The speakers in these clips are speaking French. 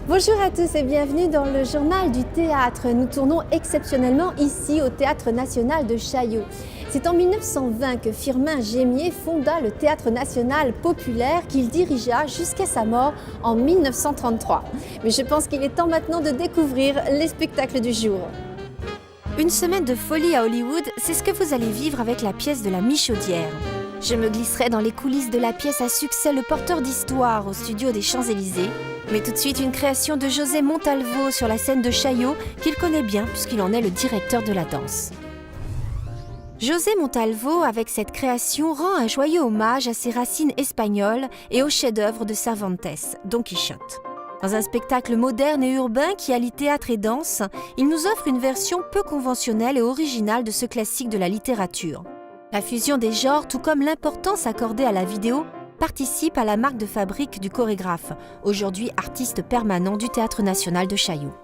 Bonjour à tous et bienvenue dans le journal du théâtre. Nous tournons exceptionnellement ici au Théâtre National de Chaillot. C'est en 1920 que Firmin Gémier fonda le Théâtre National Populaire qu'il dirigea jusqu'à sa mort en 1933. Mais je pense qu'il est temps maintenant de découvrir les spectacles du jour. Une semaine de folie à Hollywood, c'est ce que vous allez vivre avec la pièce de La Michaudière. Je me glisserai dans les coulisses de la pièce à succès Le Porteur d'Histoire au studio des Champs-Élysées. Mais tout de suite, une création de José Montalvo sur la scène de Chaillot, qu'il connaît bien puisqu'il en est le directeur de la danse. José Montalvo, avec cette création, rend un joyeux hommage à ses racines espagnoles et au chef-d'œuvre de Cervantes, Don Quichotte. Dans un spectacle moderne et urbain qui allie théâtre et danse, il nous offre une version peu conventionnelle et originale de ce classique de la littérature. La fusion des genres, tout comme l'importance accordée à la vidéo, participe à la marque de fabrique du chorégraphe, aujourd'hui artiste permanent du Théâtre National de Chaillot.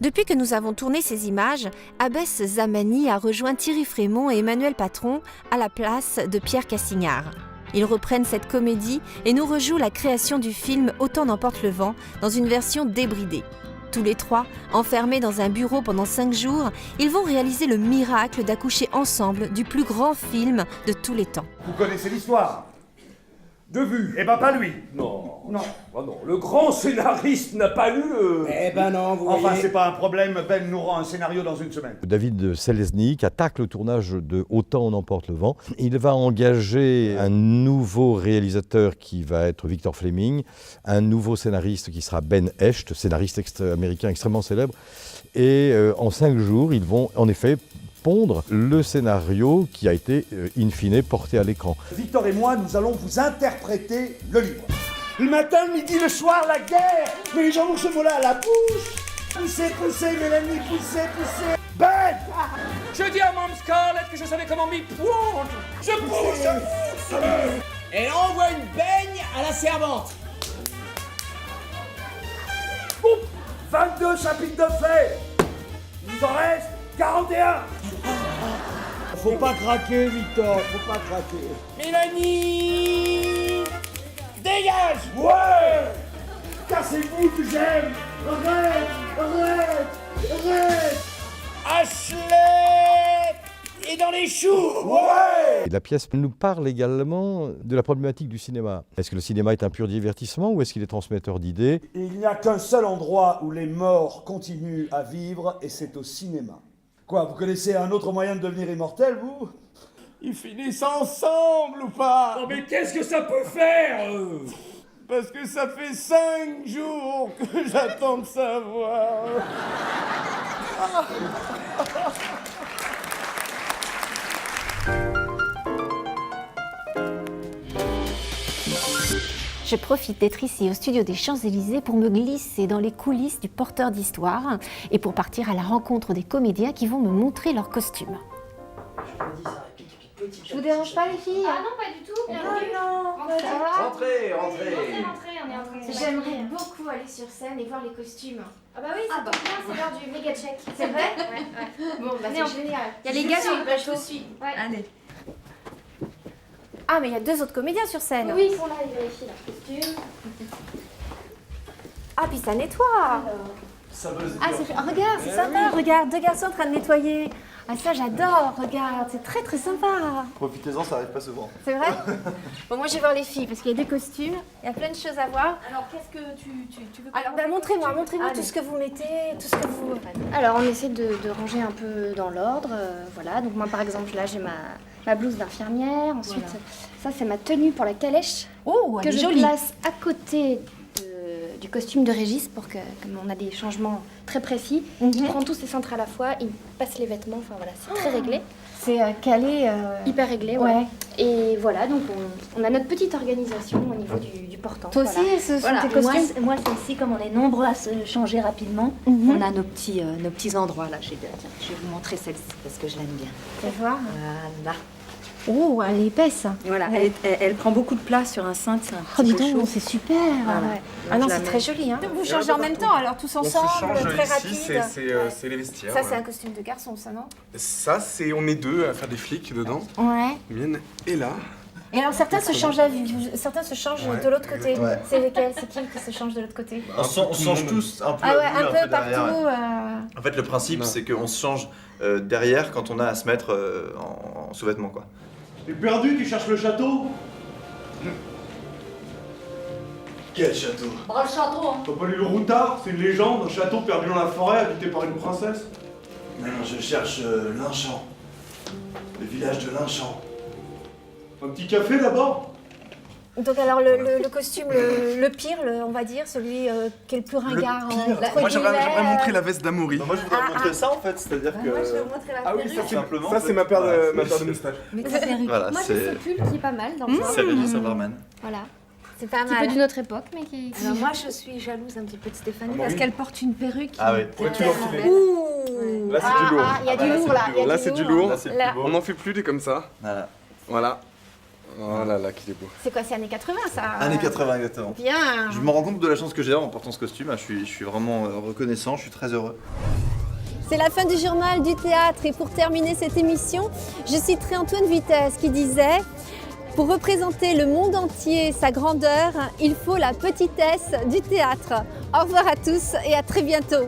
Depuis que nous avons tourné ces images, Abbès Zamani a rejoint Thierry Frémont et Emmanuel Patron à la place de Pierre Cassignard. Ils reprennent cette comédie et nous rejouent la création du film Autant n'emporte le vent dans une version débridée. Tous les trois, enfermés dans un bureau pendant 5 jours, ils vont réaliser le miracle d'accoucher ensemble du plus grand film de tous les temps. Vous connaissez l'histoire? De vue. Eh ben pas lui. Non. Non. Oh non, le grand scénariste n'a pas lu le... Eh ben non, vous Enfin, voyez... c'est pas un problème, Ben nous rend un scénario dans une semaine. David Selznick attaque le tournage de Autant on emporte le vent. Il va engager un nouveau réalisateur qui va être Victor Fleming, un nouveau scénariste qui sera Ben Hecht, scénariste américain extrêmement célèbre. Et en 5 jours, ils vont en effet pondre le scénario qui a été in fine porté à l'écran. Victor et moi, nous allons vous interpréter le livre. Le matin, le midi, le soir, la guerre. Mais les gens vont se voler à la bouche. Poussez, poussez, Mélanie, poussez, poussez. Ben! Je dis à Mme Scarlett que je savais comment m'y prendre. Je pousse, je pousse. Et là, on voit une baigne à la servante. Boum, 22 chapitres de fait. Il nous en reste 41. Faut pas craquer, Victor, faut pas craquer. Mélanie, dégage. Ouais! Cassez-vous que j'aime. Arrête, arrête, arrête. Ashley est dans les choux. Ouais! Et la pièce nous parle également de la problématique du cinéma. Est-ce que le cinéma est un pur divertissement ou est-ce qu'il est transmetteur d'idées? Il n'y a qu'un seul endroit où les morts continuent à vivre et c'est au cinéma. Quoi, vous connaissez un autre moyen de devenir immortel, vous? Ils finissent ensemble ou pas? Oh mais qu'est-ce que ça peut faire Parce que ça fait 5 jours que j'attends de savoir. Je profite d'être ici au studio des Champs-Élysées pour me glisser dans les coulisses du Porteur d'Histoire et pour partir à la rencontre des comédiens qui vont me montrer leurs costumes. Je me dis, ça aurait pu petit. Je vous dérange pas les filles? Ah non, pas du tout. Bienvenue. non, Rentrez. ça va? Rentrez, Rentrez, rentrez. on est en train de se J'aimerais beaucoup aller sur scène et voir les costumes. Ah bah oui, ça tombe bien, c'est l'heure du méga check. C'est vrai? Ouais. Bon, bah Mais c'est génial. Il y a les gars sur le plateau. Ouais. Allez. Ah, mais il y a 2 autres comédiens sur scène. Oui, ils sont là, ils vérifient leur costume. Ah, puis ça nettoie. Ah, regarde, c'est sympa. Regarde, 2 garçons en train de nettoyer. Ah, ça, j'adore. Regarde, c'est très très sympa. Profitez-en, ça arrive pas souvent. C'est vrai? Bon, moi, je vais voir les filles parce qu'il y a des costumes. Il y a plein de choses à voir. Alors, qu'est-ce que tu veux Alors, bah, montrez-moi tout ce que vous mettez, tout ce que vous... Alors, on essaie de ranger un peu dans l'ordre. Voilà, donc moi, par exemple, là, j'ai ma blouse d'infirmière. Ensuite, ça, c'est ma tenue pour la calèche. Oh, que je place à côté du costume de Régis pour que, comme on a des changements très précis, il prend tous ses centres à la fois, il passe les vêtements, enfin voilà, c'est très réglé. C'est calé... Hyper réglé, ouais. Et voilà, donc on a notre petite organisation au niveau du portant. Toi aussi, voilà. ce sont Voilà. tes costumes? Moi, c'est ici, comme on est nombreux à se changer rapidement, on a nos petits endroits là. Je vais vous montrer celle-ci parce que je l'aime bien. Fais voir. Voilà. Oh, elle est épaisse. Voilà, Ouais. elle prend beaucoup de place sur un cintre. C'est un Oh, petit dis peu donc, chaud. c'est super. Voilà. Ah non, Je la c'est mets. très joli. Hein. Vous changez en même temps, alors tous ensemble, très rapide. C'est les vestiaires. Ça, c'est un costume de garçon, ça, non? Ça, c'est on est 2 à faire des flics dedans. Ouais. Mienne est là. Et alors, certains se changent à vue, certains se changent Ouais, de l'autre côté. ouais. C'est lesquels? C'est qui se change de l'autre côté? On se change tous un peu. Ah ouais, à vue, un peu derrière, partout. ouais. En fait, le principe, Non. c'est qu'on se change derrière quand on a à se mettre en sous-vêtements, quoi. T'es perdu, tu cherches le château? Quel château? Bras le château, hein. T'as pas lu le Routard? C'est une légende, un château perdu dans la forêt, habité par une princesse. Non, je cherche Linchamp. Le village de Linchamp. Un petit café d'abord? Donc alors, le costume le pire, on va dire, celui qui est le plus ringard. Moi, j'aimerais montrer la veste d'Amaury. Moi, je voudrais montrer ça, en fait, c'est-à-dire que... Moi, je vais vous montrer la Ah oui, perruque. simplement, ça c'est ma paire de moustache. Voilà, Moi, j'ai ce c'est... pull qui est pas mal dans le genre. C'est Régis Silverman. Voilà. C'est pas Un petit peu mal. d'une autre époque, mais qui... Alors moi, je suis jalouse un petit peu de Stéphanie Ah, parce oui. qu'elle porte une perruque. Ah oui. Ouais, tu l'as enfilé. Ouh. Là, c'est du lourd. Ah, il y a Ah bah, du là, lourd c'est là. du il y a Là, c'est du lourd. Là, c'est Là. plus beau. On n'en fait plus des comme ça. Voilà. Voilà. Oh là là, qu'il est beau. C'est quoi, c'est années 80 ça? Années 80, exactement. Bien. Je me rends compte de la chance que j'ai en portant ce costume. Je suis vraiment reconnaissant, je suis très heureux. C'est la fin du journal du théâtre et pour terminer cette émission, je citerai Antoine Vitesse qui disait « Pour représenter le monde entier, sa grandeur, il faut la petitesse du théâtre ». Au revoir à tous et à très bientôt.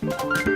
Thank you.